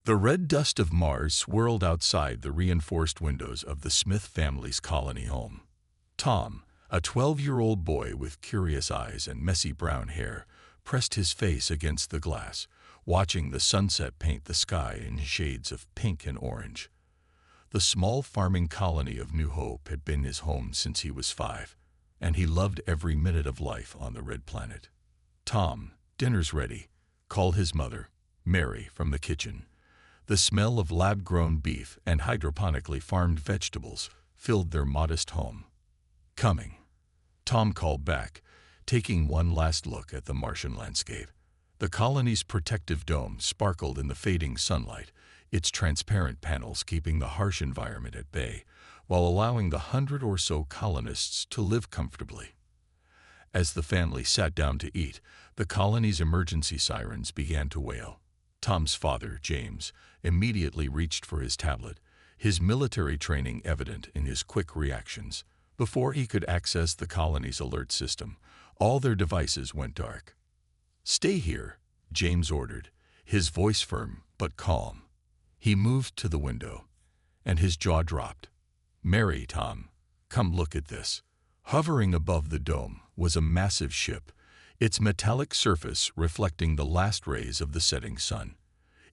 The red dust of Mars swirled outside the reinforced windows of the Smith family's colony home. Tom, a 12-year-old boy with curious eyes and messy brown hair, pressed his face against the glass, watching the sunset paint the sky in shades of pink and orange. The small farming colony of New Hope had been his home since he was 5, and he loved every minute of life on the red planet. "Tom, dinner's ready," called his mother, Mary, from the kitchen. The smell of lab-grown beef and hydroponically farmed vegetables filled their modest home. "Coming," Tom called back, taking one last look at the Martian landscape. The colony's protective dome sparkled in the fading sunlight, its transparent panels keeping the harsh environment at bay, while allowing the 100 or so colonists to live comfortably. As the family sat down to eat, the colony's emergency sirens began to wail. Tom's father, James, immediately reached for his tablet, his military training evident in his quick reactions. Before he could access the colony's alert system, all their devices went dark. "Stay here," James ordered, his voice firm but calm. He moved to the window, and his jaw dropped. "Mary, Tom, come look at this." Hovering above the dome was a massive ship, its metallic surface reflecting the last rays of the setting sun.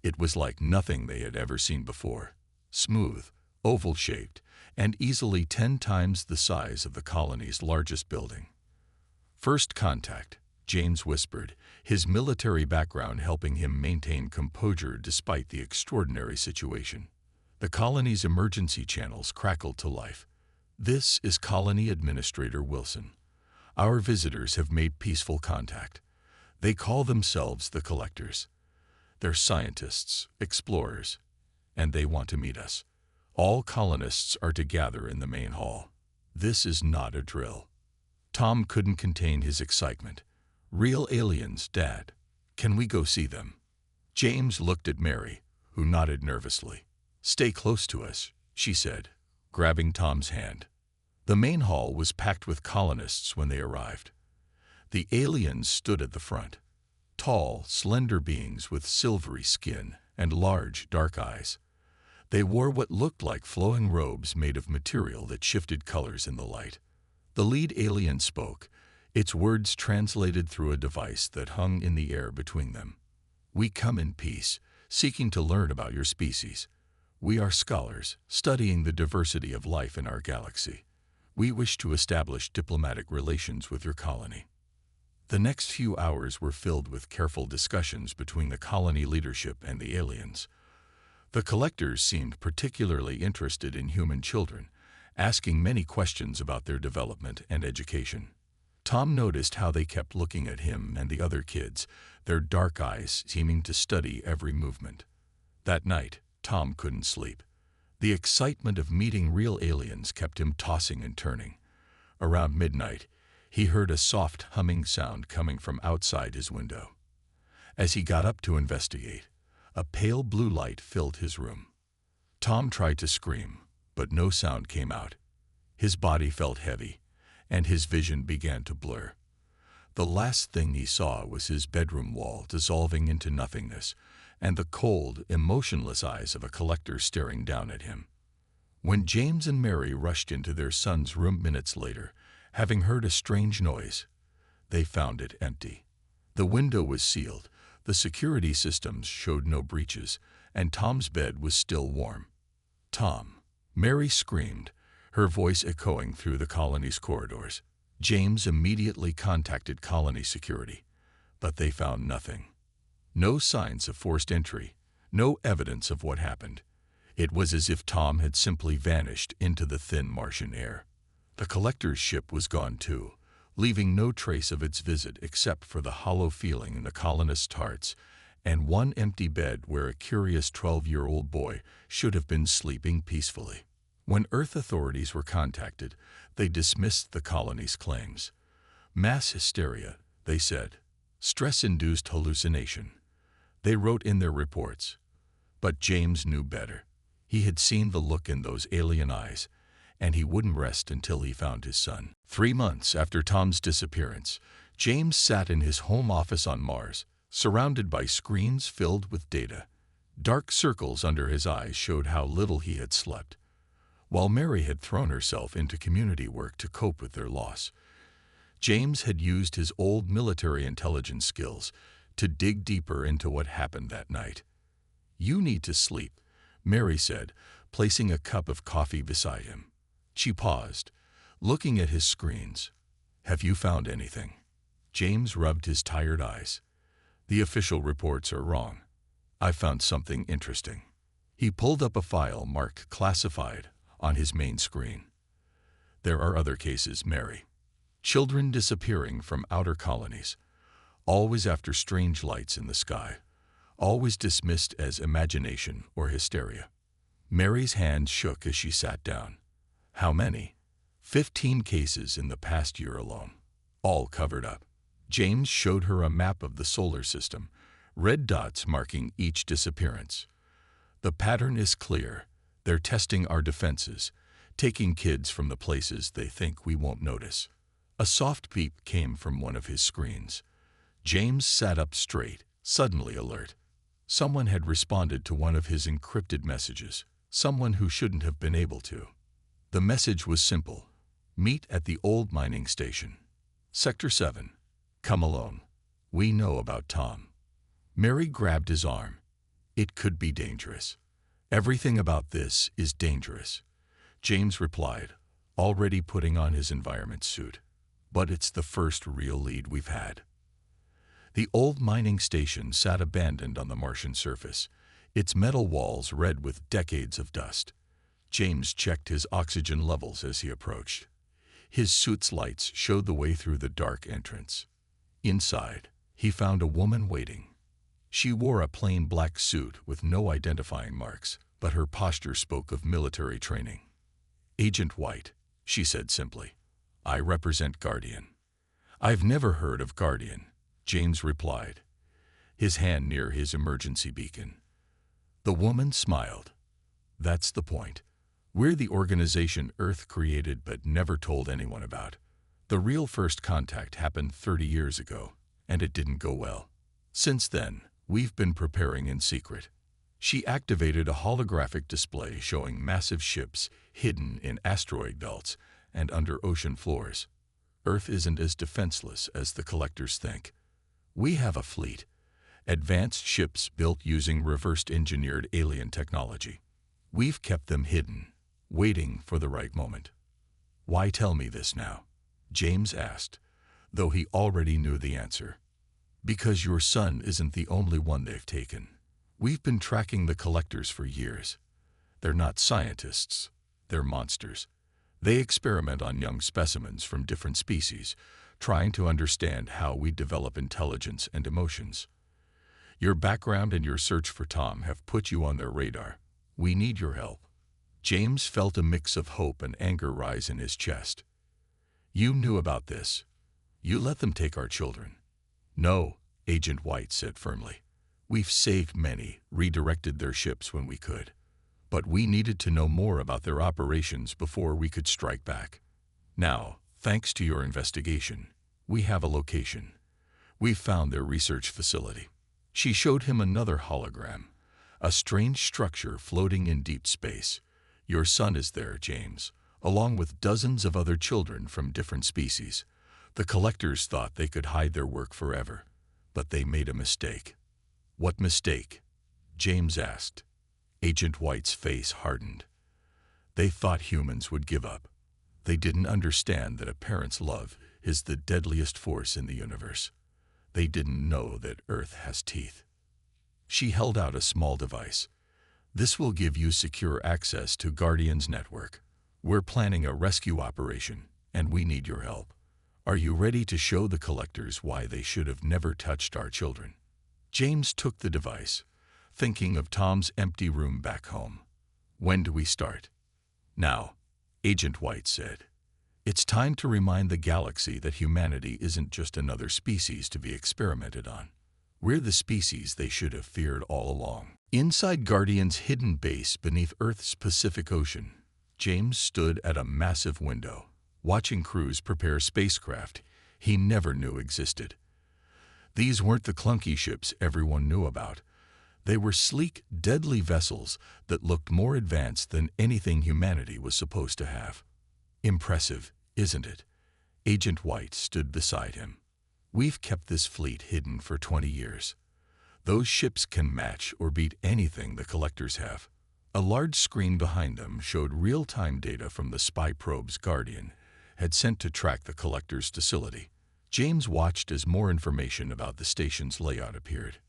It was like nothing they had ever seen before, smooth, oval-shaped, and easily 10 times the size of the colony's largest building. "First contact," James whispered, his military background helping him maintain composure despite the extraordinary situation. The colony's emergency channels crackled to life. "This is Colony Administrator Wilson. Our visitors have made peaceful contact. They call themselves the Collectors. They're scientists, explorers, and they want to meet us. All colonists are to gather in the main hall. This is not a drill." Tom couldn't contain his excitement. "Real aliens, Dad. Can we go see them?" James looked at Mary, who nodded nervously. "Stay close to us," she said, grabbing Tom's hand. The main hall was packed with colonists when they arrived. The aliens stood at the front, tall, slender beings with silvery skin and large, dark eyes. They wore what looked like flowing robes made of material that shifted colors in the light. The lead alien spoke, its words translated through a device that hung in the air between them. "We come in peace, seeking to learn about your species. We are scholars, studying the diversity of life in our galaxy. We wish to establish diplomatic relations with your colony." The next few hours were filled with careful discussions between the colony leadership and the aliens. The Collectors seemed particularly interested in human children, asking many questions about their development and education. Tom noticed how they kept looking at him and the other kids, their dark eyes seeming to study every movement. That night, Tom couldn't sleep. The excitement of meeting real aliens kept him tossing and turning. Around midnight, he heard a soft humming sound coming from outside his window. As he got up to investigate, a pale blue light filled his room. Tom tried to scream, but no sound came out. His body felt heavy, and his vision began to blur. The last thing he saw was his bedroom wall dissolving into nothingness, and the cold, emotionless eyes of a collector staring down at him. When James and Mary rushed into their son's room minutes later, having heard a strange noise, they found it empty. The window was sealed, the security systems showed no breaches, and Tom's bed was still warm. "Tom!" Mary screamed, her voice echoing through the colony's corridors. James immediately contacted colony security, but they found nothing. No signs of forced entry, no evidence of what happened. It was as if Tom had simply vanished into the thin Martian air. The Collector's ship was gone too, leaving no trace of its visit except for the hollow feeling in the colonists' hearts and one empty bed where a curious 12-year-old boy should have been sleeping peacefully. When Earth authorities were contacted, they dismissed the colony's claims. "Mass hysteria," they said. "Stress-induced hallucination," they wrote in their reports. But James knew better. He had seen the look in those alien eyes, and he wouldn't rest until he found his son. 3 months after Tom's disappearance, James sat in his home office on Mars, surrounded by screens filled with data. Dark circles under his eyes showed how little he had slept. While Mary had thrown herself into community work to cope with their loss, James had used his old military intelligence skills to dig deeper into what happened that night. "You need to sleep," Mary said, placing a cup of coffee beside him. She paused, looking at his screens. "Have you found anything?" James rubbed his tired eyes. "The official reports are wrong. I found something interesting." He pulled up a file marked Classified on his main screen. "There are other cases, Mary. Children disappearing from outer colonies, always after strange lights in the sky, always dismissed as imagination or hysteria." Mary's hand shook as she sat down. "How many?" 15 cases in the past year alone, all covered up." James showed her a map of the solar system, red dots marking each disappearance. "The pattern is clear. They're testing our defenses, taking kids from the places they think we won't notice." A soft beep came from one of his screens. James sat up straight, suddenly alert. Someone had responded to one of his encrypted messages, someone who shouldn't have been able to. The message was simple: "Meet at the old mining station. Sector 7. Come alone. We know about Tom." Mary grabbed his arm. "It could be dangerous." "Everything about this is dangerous," James replied, already putting on his environment suit. "But it's the first real lead we've had." The old mining station sat abandoned on the Martian surface, its metal walls red with decades of dust. James checked his oxygen levels as he approached. His suit's lights showed the way through the dark entrance. Inside, he found a woman waiting. She wore a plain black suit with no identifying marks, but her posture spoke of military training. "Agent White," she said simply. "I represent Guardian." "I've never heard of Guardian," James replied, his hand near his emergency beacon. The woman smiled. "That's the point. We're the organization Earth created but never told anyone about. The real first contact happened 30 years ago, and it didn't go well. Since then, we've been preparing in secret." She activated a holographic display showing massive ships hidden in asteroid belts and under ocean floors. "Earth isn't as defenseless as the collectors think. We have a fleet, advanced ships built using reverse-engineered alien technology. We've kept them hidden, waiting for the right moment." "Why tell me this now?" James asked, though he already knew the answer. "Because your son isn't the only one they've taken. We've been tracking the collectors for years. They're not scientists, they're monsters. They experiment on young specimens from different species, trying to understand how we develop intelligence and emotions. Your background and your search for Tom have put you on their radar. We need your help." James felt a mix of hope and anger rise in his chest. "You knew about this. You let them take our children." "No," Agent White said firmly. "We've saved many, redirected their ships when we could. But we needed to know more about their operations before we could strike back. Now, thanks to your investigation, we have a location. We've found their research facility." She showed him another hologram, a strange structure floating in deep space. "Your son is there, James, along with dozens of other children from different species. The collectors thought they could hide their work forever, but they made a mistake." "What mistake?" James asked. Agent White's face hardened. "They thought humans would give up. They didn't understand that a parent's love is the deadliest force in the universe. They didn't know that Earth has teeth." She held out a small device. "This will give you secure access to Guardian's network. We're planning a rescue operation, and we need your help. Are you ready to show the collectors why they should have never touched our children?" James took the device, thinking of Tom's empty room back home. "When do we start?" "Now," Agent White said. "It's time to remind the galaxy that humanity isn't just another species to be experimented on. We're the species they should have feared all along." Inside Guardian's hidden base beneath Earth's Pacific Ocean, James stood at a massive window, watching crews prepare spacecraft he never knew existed. These weren't the clunky ships everyone knew about. They were sleek, deadly vessels that looked more advanced than anything humanity was supposed to have. Impressive, isn't it? Agent White stood beside him. We've kept this fleet hidden for 20 years. Those ships can match or beat anything the collectors have. A large screen behind them showed real-time data from the spy probes Guardian had sent to track the collector's facility. James watched as more information about the station's layout appeared.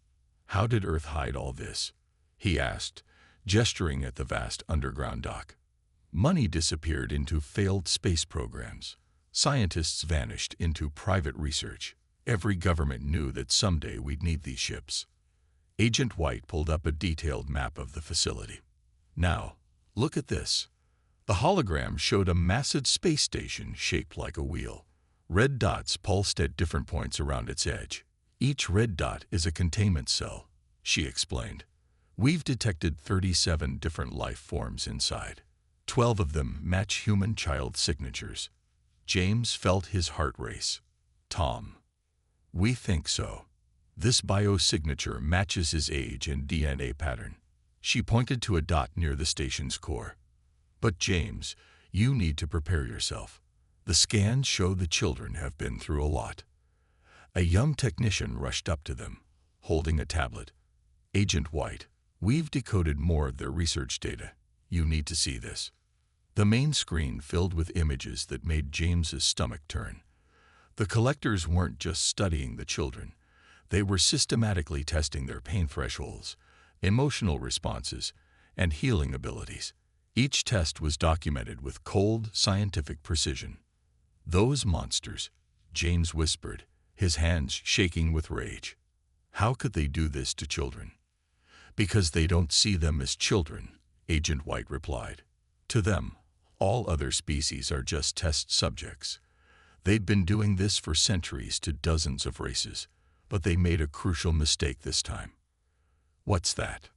How did Earth hide all this? He asked, gesturing at the vast underground dock. Money disappeared into failed space programs. Scientists vanished into private research. Every government knew that someday we'd need these ships. Agent White pulled up a detailed map of the facility. Now, look at this. The hologram showed a massive space station shaped like a wheel. Red dots pulsed at different points around its edge. Each red dot is a containment cell, she explained. We've detected 37 different life forms inside. 12 of them match human child signatures. James felt his heart race. Tom. We think so. This biosignature matches his age and DNA pattern. She pointed to a dot near the station's core. But James, you need to prepare yourself. The scans show the children have been through a lot. A young technician rushed up to them, holding a tablet. Agent White, we've decoded more of their research data. You need to see this. The main screen filled with images that made James's stomach turn. The collectors weren't just studying the children. They were systematically testing their pain thresholds, emotional responses, and healing abilities. Each test was documented with cold, scientific precision. Those monsters, James whispered, his hands shaking with rage. How could they do this to children? Because they don't see them as children, Agent White replied. To them, all other species are just test subjects. They'd been doing this for centuries to dozens of races, but they made a crucial mistake this time. What's that?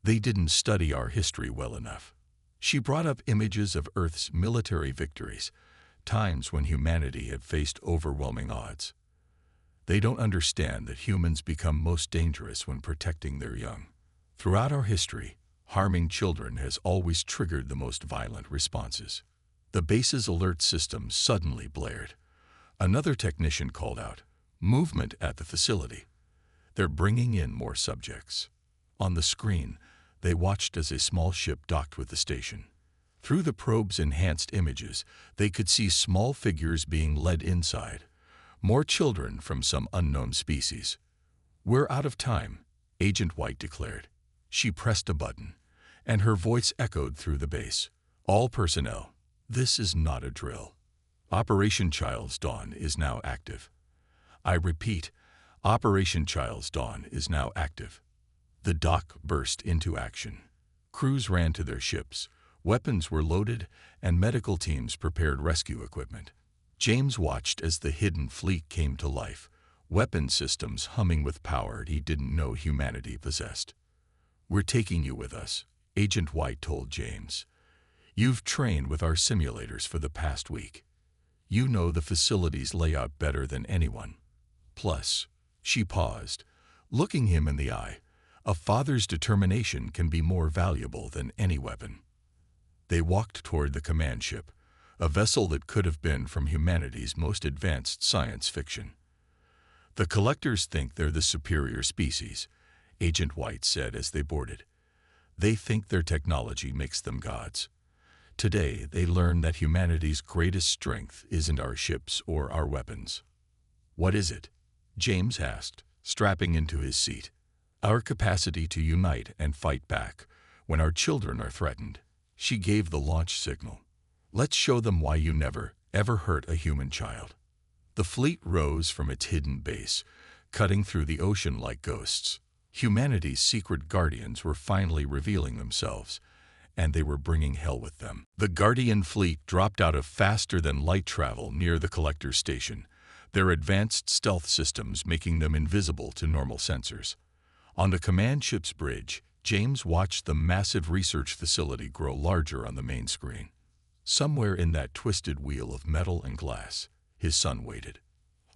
They didn't study our history well enough. She brought up images of Earth's military victories, times when humanity had faced overwhelming odds. They don't understand that humans become most dangerous when protecting their young. Throughout our history, harming children has always triggered the most violent responses. The base's alert system suddenly blared. Another technician called out, "Movement at the facility." They're bringing in more subjects. On the screen, they watched as a small ship docked with the station. Through the probe's enhanced images, they could see small figures being led inside. More children from some unknown species. We're out of time, Agent White declared. She pressed a button, and her voice echoed through the base. All personnel, this is not a drill. Operation Child's Dawn is now active. I repeat, Operation Child's Dawn is now active. The dock burst into action. Crews ran to their ships, weapons were loaded, and medical teams prepared rescue equipment. James watched as the hidden fleet came to life, weapon systems humming with power he didn't know humanity possessed. We're taking you with us, Agent White told James. You've trained with our simulators for the past week. You know the facility's layout better than anyone. Plus, she paused, looking him in the eye. A father's determination can be more valuable than any weapon. They walked toward the command ship, a vessel that could have been from humanity's most advanced science fiction. The collectors think they're the superior species, Agent White said as they boarded. They think their technology makes them gods. Today, they learn that humanity's greatest strength isn't our ships or our weapons. What is it? James asked, strapping into his seat. Our capacity to unite and fight back when our children are threatened. She gave the launch signal. Let's show them why you never, ever hurt a human child. The fleet rose from its hidden base, cutting through the ocean like ghosts. Humanity's secret guardians were finally revealing themselves, and they were bringing hell with them. The Guardian fleet dropped out of faster-than-light travel near the collector's station, their advanced stealth systems making them invisible to normal sensors. On the command ship's bridge, James watched the massive research facility grow larger on the main screen. Somewhere in that twisted wheel of metal and glass, his son waited.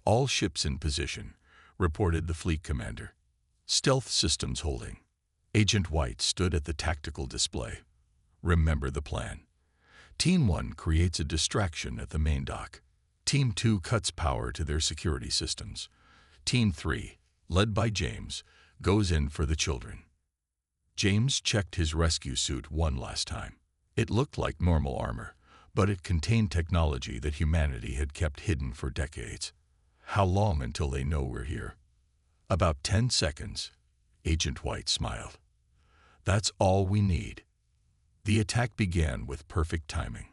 All ships in position, reported the fleet commander. Stealth systems holding. Agent White stood at the tactical display. Remember the plan. Team 1 creates a distraction at the main dock. Team 2 cuts power to their security systems. Team 3, led by James, goes in for the children. James checked his rescue suit one last time. It looked like normal armor, but it contained technology that humanity had kept hidden for decades. How long until they know we're here? About 10 seconds, Agent White smiled. That's all we need. The attack began with perfect timing.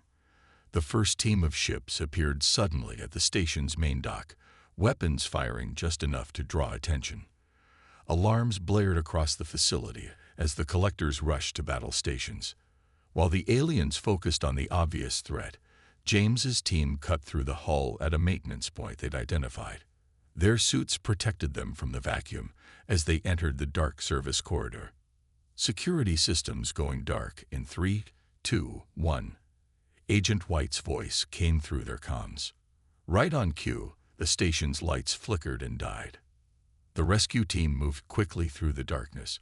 The first team of ships appeared suddenly at the station's main dock, weapons firing just enough to draw attention. Alarms blared across the facility as the collectors rushed to battle stations. While the aliens focused on the obvious threat, James's team cut through the hull at a maintenance point they'd identified. Their suits protected them from the vacuum as they entered the dark service corridor. Security systems going dark in 3, 2, 1. Agent White's voice came through their comms. Right on cue, the station's lights flickered and died. The rescue team moved quickly through the darkness,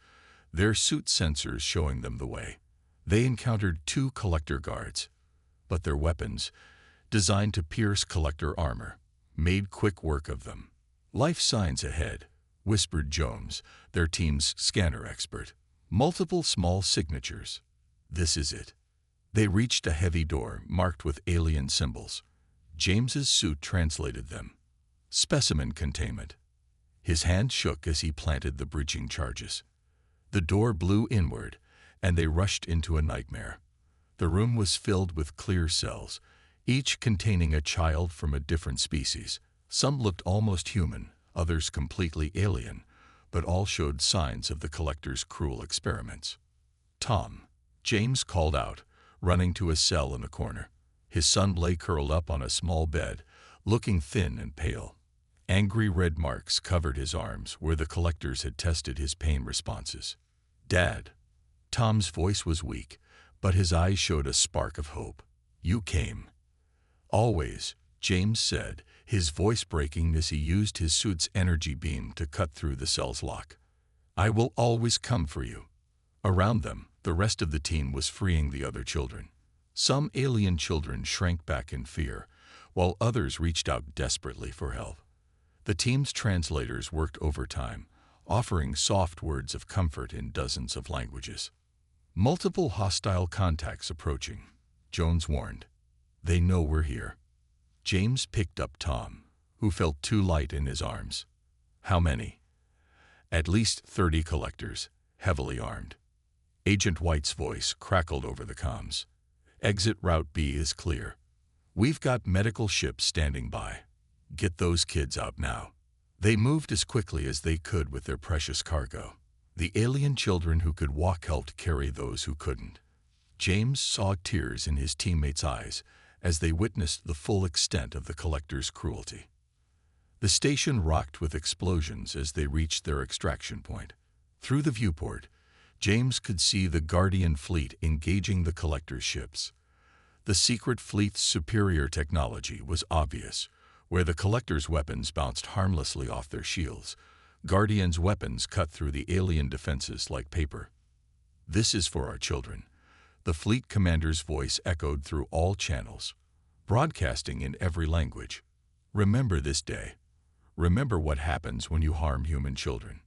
their suit sensors showing them the way. They encountered 2 collector guards, but their weapons, designed to pierce collector armor, made quick work of them. "Life signs ahead," whispered Jones, their team's scanner expert. "Multiple small signatures. This is it." They reached a heavy door marked with alien symbols. James's suit translated them. "Specimen containment." His hand shook as he planted the breaching charges. The door blew inward, and they rushed into a nightmare. The room was filled with clear cells, each containing a child from a different species. Some looked almost human, others completely alien, but all showed signs of the collector's cruel experiments. "Tom," James called out, running to a cell in the corner. His son lay curled up on a small bed, looking thin and pale. Angry red marks covered his arms where the collectors had tested his pain responses. "Dad." Tom's voice was weak, but his eyes showed a spark of hope. "You came." "Always," James said, his voice breaking as he used his suit's energy beam to cut through the cell's lock. "I will always come for you." Around them, the rest of the team was freeing the other children. Some alien children shrank back in fear, while others reached out desperately for help. The team's translators worked overtime, offering soft words of comfort in dozens of languages. "Multiple hostile contacts approaching," Jones warned. "They know we're here." James picked up Tom, who felt too light in his arms. "How many?" "At least 30 collectors, heavily armed." Agent White's voice crackled over the comms. "Exit Route B is clear. We've got medical ships standing by. Get those kids out now." They moved as quickly as they could with their precious cargo. The alien children who could walk helped carry those who couldn't. James saw tears in his teammates' eyes as they witnessed the full extent of the collector's cruelty. The station rocked with explosions as they reached their extraction point. Through the viewport, James could see the Guardian fleet engaging the collector's ships. The secret fleet's superior technology was obvious. Where the collector's weapons bounced harmlessly off their shields, Guardian's weapons cut through the alien defenses like paper. "This is for our children," the fleet commander's voice echoed through all channels, broadcasting in every language. "Remember this day. Remember what happens when you harm human children."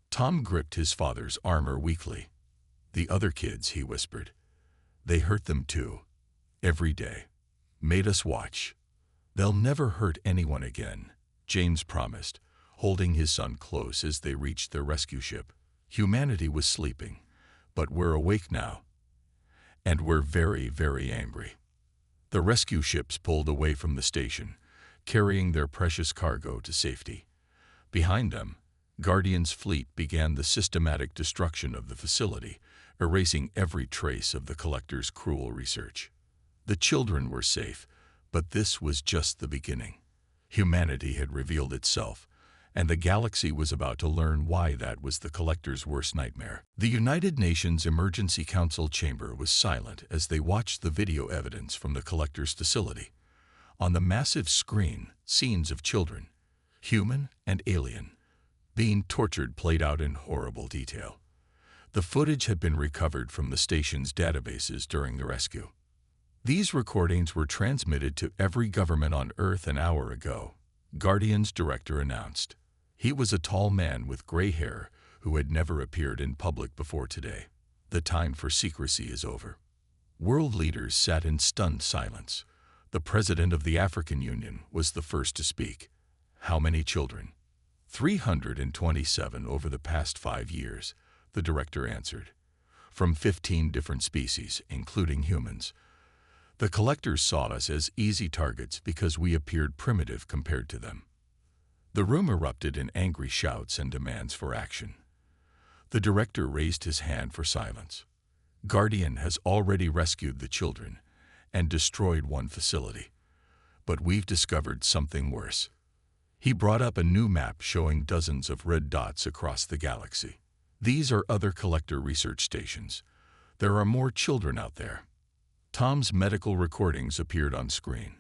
Tom gripped his father's armor weakly. "The other kids," he whispered. "They hurt them too. Every day. Made us watch. They'll never hurt anyone again," James promised, holding his son close as they reached their rescue ship. "Humanity was sleeping, but we're awake now. And we're very, very angry." The rescue ships pulled away from the station, carrying their precious cargo to safety. Behind them, Guardian's fleet began the systematic destruction of the facility, erasing every trace of the collector's cruel research. The children were safe, but this was just the beginning. Humanity had revealed itself, and the galaxy was about to learn why that was the collector's worst nightmare. The United Nations Emergency Council chamber was silent as they watched the video evidence from the collector's facility. On the massive screen, scenes of children, human and alien, being tortured played out in horrible detail. The footage had been recovered from the station's databases during the rescue. These recordings were transmitted to every government on Earth an hour ago, Guardian's director announced. He was a tall man with gray hair who had never appeared in public before today. The time for secrecy is over. World leaders sat in stunned silence. The president of the African Union was the first to speak. How many children? 327 over the past 5 years, the director answered. From 15 different species, including humans. The collectors saw us as easy targets because we appeared primitive compared to them. The room erupted in angry shouts and demands for action. The director raised his hand for silence. Guardian has already rescued the children and destroyed one facility. But we've discovered something worse. He brought up a new map showing dozens of red dots across the galaxy. These are other collector research stations. There are more children out there. Tom's medical recordings appeared on screen.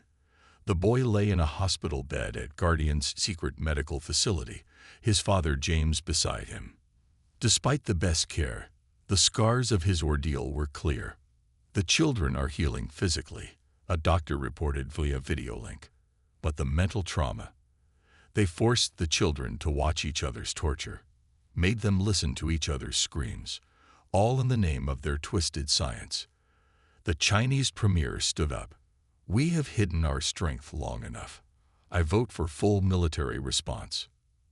The boy lay in a hospital bed at Guardian's secret medical facility, his father James beside him. Despite the best care, the scars of his ordeal were clear. The children are healing physically, a doctor reported via video link. But the mental trauma. They forced the children to watch each other's torture, made them listen to each other's screams, all in the name of their twisted science. The Chinese premier stood up. We have hidden our strength long enough. I vote for full military response.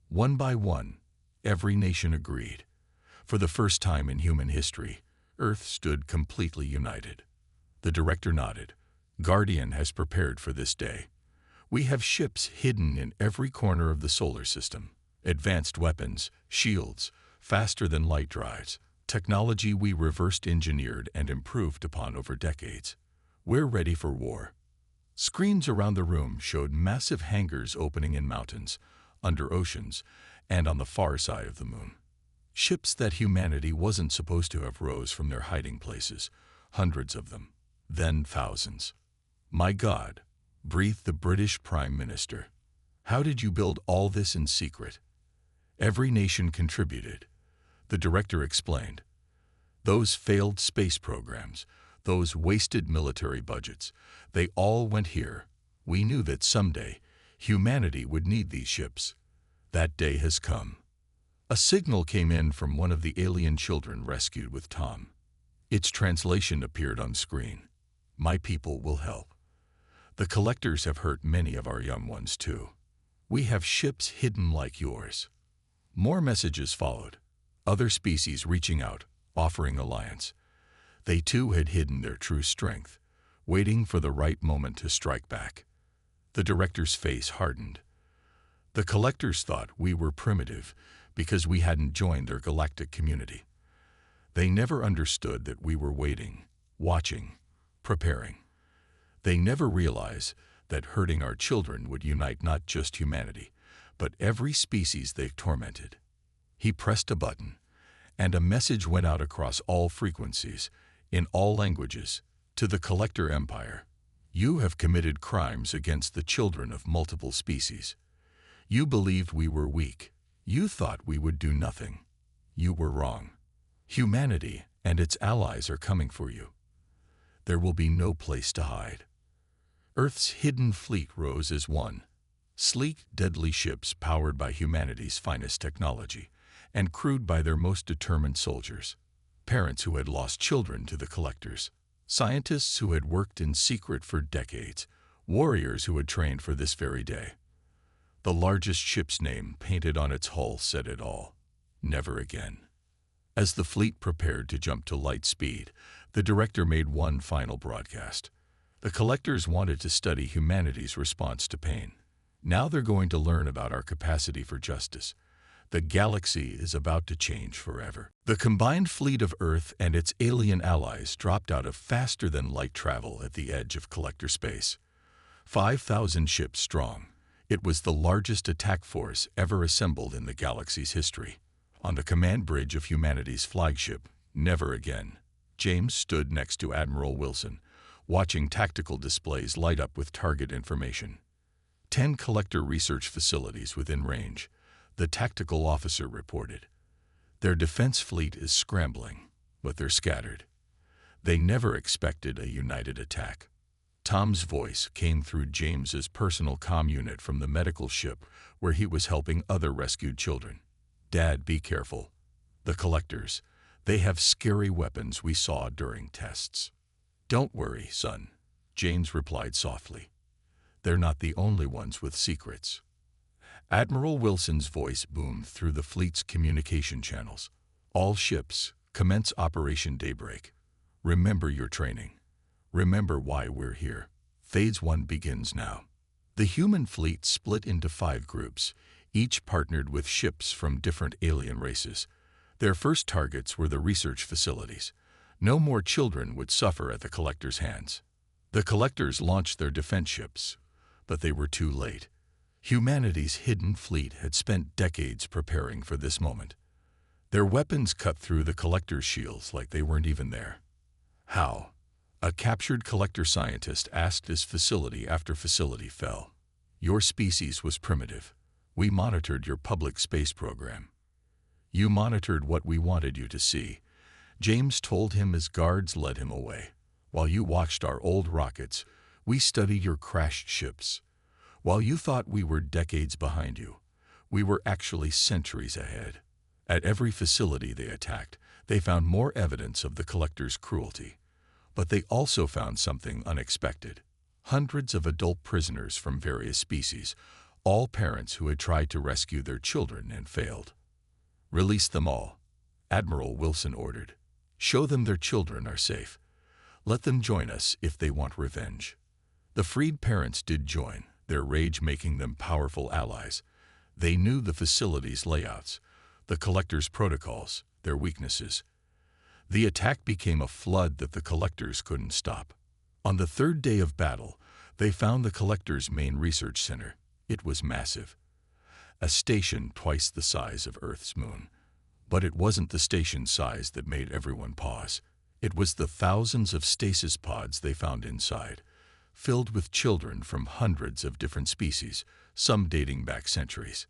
One by one, every nation agreed. For the first time in human history, Earth stood completely united. The director nodded. Guardian has prepared for this day. We have ships hidden in every corner of the solar system. Advanced weapons, shields, faster-than-light drives, technology we reversed engineered and improved upon over decades. We're ready for war. Screens around the room showed massive hangars opening in mountains, under oceans, and on the far side of the moon. Ships that humanity wasn't supposed to have rose from their hiding places, hundreds of them, then thousands. My God, breathed the British Prime Minister. How did you build all this in secret? Every nation contributed. The director explained. Those failed space programs, those wasted military budgets, they all went here. We knew that someday humanity would need these ships. That day has come. A signal came in from one of the alien children rescued with Tom. Its translation appeared on screen. My people will help. The collectors have hurt many of our young ones too. We have ships hidden like yours. More messages followed. Other species reaching out, offering alliance. They too had hidden their true strength, waiting for the right moment to strike back. The director's face hardened. The collectors thought we were primitive because we hadn't joined their galactic community. They never understood that we were waiting, watching, preparing. They never realized that hurting our children would unite not just humanity, but every species they've tormented. He pressed a button, and a message went out across all frequencies, in all languages, to the collector empire. You have committed crimes against the children of multiple species. You believed we were weak. You thought we would do nothing. You were wrong. Humanity and its allies are coming for you. There will be no place to hide. Earth's hidden fleet rose as one. Sleek, deadly ships powered by humanity's finest technology and crewed by their most determined soldiers. Parents who had lost children to the collectors. Scientists who had worked in secret for decades. Warriors who had trained for this very day. The largest ship's name painted on its hull said it all. Never again. As the fleet prepared to jump to light speed, the director made one final broadcast. The collectors wanted to study humanity's response to pain. Now they're going to learn about our capacity for justice. The galaxy is about to change forever. The combined fleet of Earth and its alien allies dropped out of faster-than-light travel at the edge of collector space. 5,000 ships strong. It was the largest attack force ever assembled in the galaxy's history. On the command bridge of humanity's flagship, Never Again, James stood next to Admiral Wilson, watching tactical displays light up with target information. 10 collector research facilities within range, the tactical officer reported. Their defense fleet is scrambling, but they're scattered. They never expected a united attack. Tom's voice came through James's personal comm unit from the medical ship where he was helping other rescued children. Dad, be careful. The collectors, they have scary weapons we saw during tests. Don't worry, son, James replied softly. They're not the only ones with secrets. Admiral Wilson's voice boomed through the fleet's communication channels. All ships, commence Operation Daybreak. Remember your training. Remember why we're here. Phase 1 begins now. The human fleet split into 5 groups, each partnered with ships from different alien races. Their first targets were the research facilities. No more children would suffer at the collectors' hands. The collectors launched their defense ships, but they were too late. Humanity's hidden fleet had spent decades preparing for this moment. Their weapons cut through the collectors' shields like they weren't even there. How? A captured collector scientist asked as facility after facility fell. Your species was primitive. We monitored your public space program. You monitored what we wanted you to see. James told him as guards led him away. While you watched our old rockets, we studied your crashed ships. While you thought we were decades behind you, we were actually centuries ahead. At every facility they attacked, they found more evidence of the collectors' cruelty. But they also found something unexpected. Hundreds of adult prisoners from various species, all parents who had tried to rescue their children and failed. Release them all, Admiral Wilson ordered. Show them their children are safe. Let them join us if they want revenge. The freed parents did join, their rage making them powerful allies. They knew the facility's layouts, the collectors' protocols, their weaknesses. The attack became a flood that the collectors couldn't stop. On the 3rd day of battle, they found the collectors' main research center. It was massive. A station twice the size of Earth's moon. But it wasn't the station size that made everyone pause. It was the thousands of stasis pods they found inside, filled with children from hundreds of different species, some dating back centuries.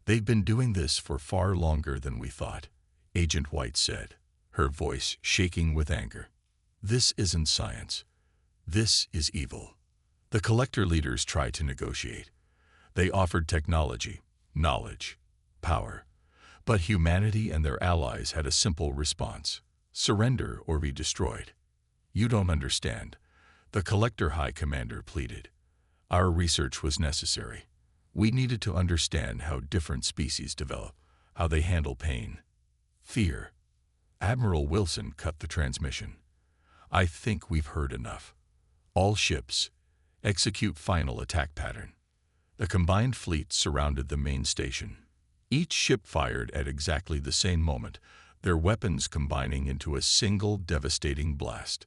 They've been doing this for far longer than we thought, Agent White said, her voice shaking with anger. This isn't science. This is evil. The collector leaders tried to negotiate. They offered technology, knowledge, power. But humanity and their allies had a simple response: surrender or be destroyed. You don't understand, the Collector High Commander pleaded. Our research was necessary. We needed to understand how different species develop, how they handle pain, fear. Admiral Wilson cut the transmission. I think we've heard enough. All ships, execute final attack pattern. The combined fleet surrounded the main station. Each ship fired at exactly the same moment, their weapons combining into a single devastating blast.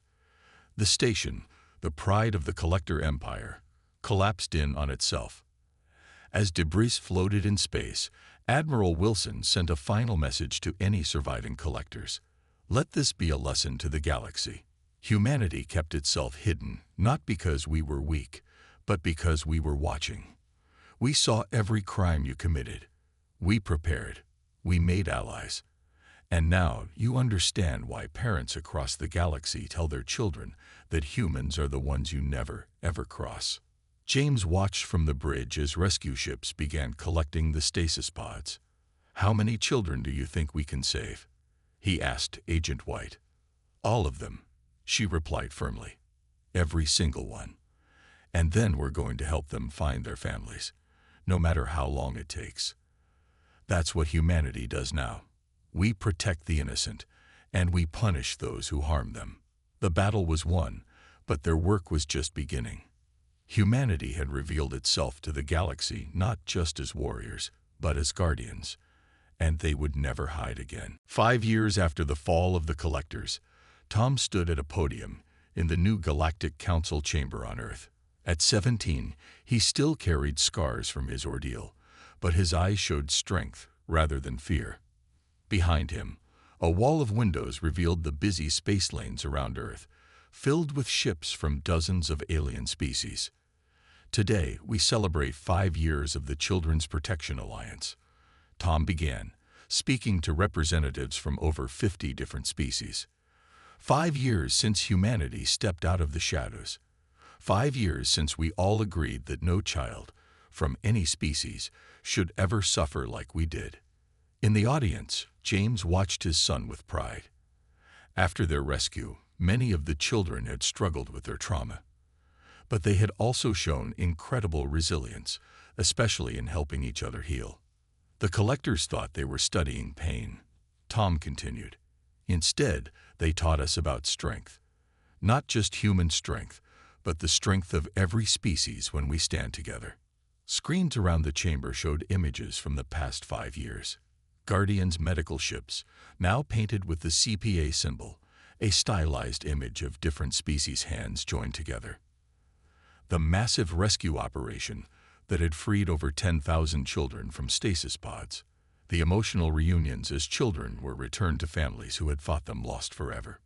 The station, the pride of the Collector Empire, collapsed in on itself. As debris floated in space, Admiral Wilson sent a final message to any surviving collectors. Let this be a lesson to the galaxy. Humanity kept itself hidden, not because we were weak, but because we were watching. We saw every crime you committed. We prepared. We made allies. And now you understand why parents across the galaxy tell their children that humans are the ones you never, ever cross. James watched from the bridge as rescue ships began collecting the stasis pods. How many children do you think we can save? He asked Agent White. All of them, she replied firmly. Every single one. And then we're going to help them find their families, no matter how long it takes. That's what humanity does now. We protect the innocent, and we punish those who harm them. The battle was won, but their work was just beginning. Humanity had revealed itself to the galaxy not just as warriors, but as guardians, and they would never hide again. 5 years after the fall of the Collectors, Tom stood at a podium in the new Galactic Council chamber on Earth. At 17, he still carried scars from his ordeal, but his eyes showed strength rather than fear. Behind him, a wall of windows revealed the busy space lanes around Earth, filled with ships from dozens of alien species. Today, we celebrate 5 years of the Children's Protection Alliance. Tom began, speaking to representatives from over 50 different species. 5 years since humanity stepped out of the shadows. 5 years since we all agreed that no child, from any species, should ever suffer like we did. In the audience, James watched his son with pride. After their rescue, many of the children had struggled with their trauma. But they had also shown incredible resilience, especially in helping each other heal. The collectors thought they were studying pain. Tom continued. Instead, they taught us about strength. Not just human strength, but the strength of every species when we stand together. Screens around the chamber showed images from the past 5 years. Guardian's medical ships, now painted with the CPA symbol, a stylized image of different species' hands joined together. The massive rescue operation that had freed over 10,000 children from stasis pods. The emotional reunions as children were returned to families who had thought them lost forever.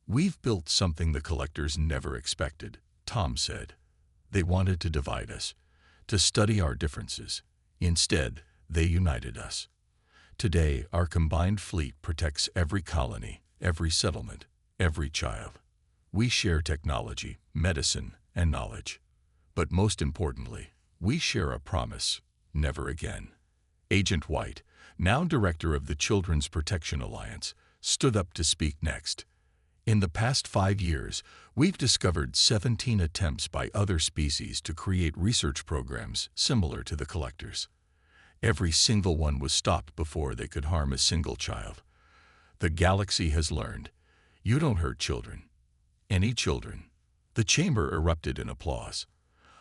We've built something the collectors never expected, Tom said. They wanted to divide us, to study our differences. Instead, they united us. Today, our combined fleet protects every colony, every settlement, every child. We share technology, medicine, and knowledge. But most importantly, we share a promise: never again. Agent White, now director of the Children's Protection Alliance, stood up to speak next. In the past 5 years, we've discovered 17 attempts by other species to create research programs similar to the collectors. Every single one was stopped before they could harm a single child. The galaxy has learned, you don't hurt children. Any children. The chamber erupted in applause.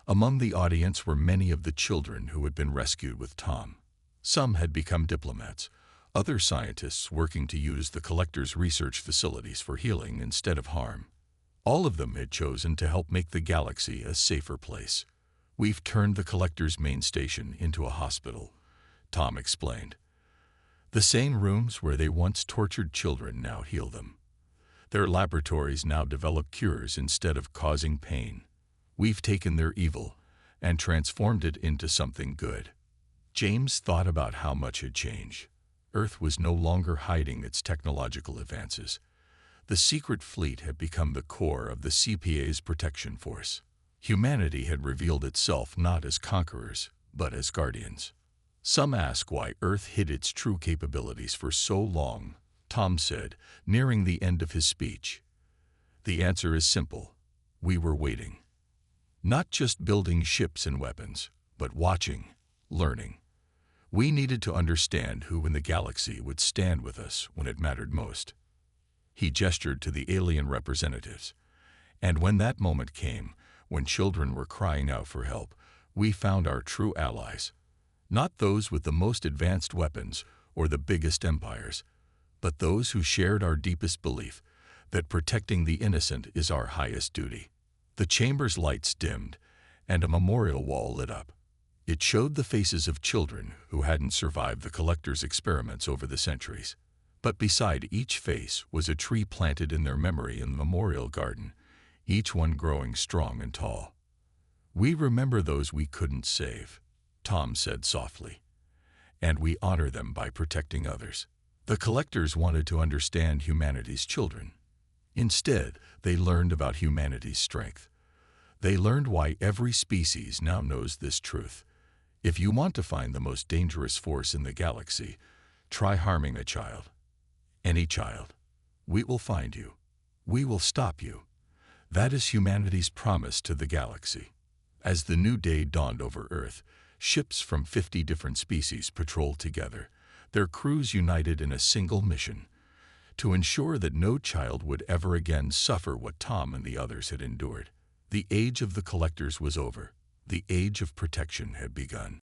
Among the audience were many of the children who had been rescued with Tom. Some had become diplomats, other scientists working to use the collectors' research facilities for healing instead of harm. All of them had chosen to help make the galaxy a safer place. We've turned the collectors' main station into a hospital, Tom explained. The same rooms where they once tortured children now heal them. Their laboratories now develop cures instead of causing pain. We've taken their evil and transformed it into something good. James thought about how much had changed. Earth was no longer hiding its technological advances. The secret fleet had become the core of the CPA's protection force. Humanity had revealed itself not as conquerors, but as guardians. Some ask why Earth hid its true capabilities for so long, Tom said, nearing the end of his speech. The answer is simple. We were waiting. Not just building ships and weapons, but watching, learning. We needed to understand who in the galaxy would stand with us when it mattered most. He gestured to the alien representatives. And when that moment came, when children were crying out for help, we found our true allies. Not those with the most advanced weapons or the biggest empires, but those who shared our deepest belief that protecting the innocent is our highest duty. The chamber's lights dimmed, and a memorial wall lit up. It showed the faces of children who hadn't survived the collector's experiments over the centuries. But beside each face was a tree planted in their memory in the memorial garden, each one growing strong and tall. We remember those we couldn't save, Tom said softly, and we honor them by protecting others. The collectors wanted to understand humanity's children. Instead, they learned about humanity's strength. They learned why every species now knows this truth. If you want to find the most dangerous force in the galaxy, try harming a child. Any child. We will find you. We will stop you. That is humanity's promise to the galaxy. As the new day dawned over Earth, ships from 50 different species patrolled together, their crews united in a single mission: to ensure that no child would ever again suffer what Tom and the others had endured. The age of the collectors was over. The age of protection had begun.